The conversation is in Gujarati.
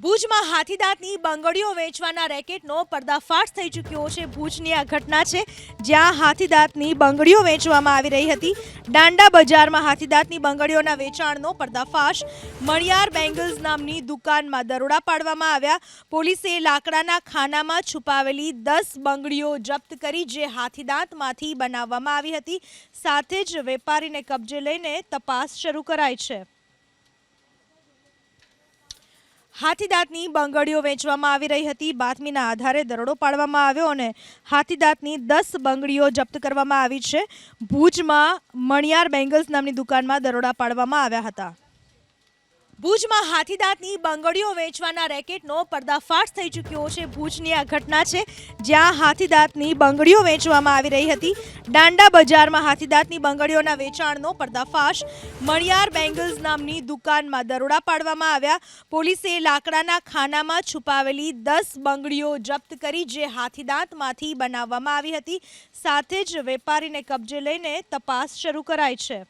ભુજમાં હાથીદાંતની બંગડીઓ વેચવાના રેકેટનો પર્દાફાશ થઈ ચૂક્યો છે। ભુજની આ ઘટના છે જ્યાં હાથીદાંતની બંગડીઓ વેચવામાં આવી રહી હતી। દાંડા બજારમાં હાથીદાંતની બંગડીઓના વેચાણનો પર્દાફાશ। મણિયાર બેંગલ્સ નામની દુકાનમાં દરોડા પાડવામાં આવ્યા। પોલીસે લાકડાના ખાનામાં છુપાવેલી 10 બંગડીઓ જપ્ત કરી જે હાથીદાંતમાંથી બનાવવામાં આવી હતી। સાથે જ વેપારીને કબજે લઈને તપાસ શરૂ કરાઈ છે। હાથીદાંતની બંગડીઓ વેચવામાં આવી રહી હતી। બાતમીના આધારે દરોડો પાડવામાં આવ્યો અને હાથીદાંતની 10 બંગડીઓ જપ્ત કરવામાં આવી છે। ભુજમાં મણિયાર બેંગલ્સ નામની દુકાનમાં દરોડા પાડવામાં આવ્યા હતા। ભુજમાં હાથીદાંતની બંગડીઓ વેચવાના રેકેટનો પર્દાફાશ થઈ ચૂક્યો છે। ભુજની આ ઘટના છે જ્યાં હાથીદાંતની બંગડીઓ વેચવામાં આવી રહી હતી। દાંડા બજારમાં હાથીદાંતની બંગડીઓના વેચાણનો પર્દાફાશ। મણિયાર બેંગલ્સ નામની દુકાનમાં દરોડા પાડવામાં આવ્યા। પોલીસે લાકડાના ખાનામાં છુપાવેલી 10 બંગડીઓ જપ્ત કરી જે હાથીદાંતમાંથી બનાવવામાં આવી હતી। સાથે જ વેપારીને કબજે લઈને તપાસ શરૂ કરાઈ છે।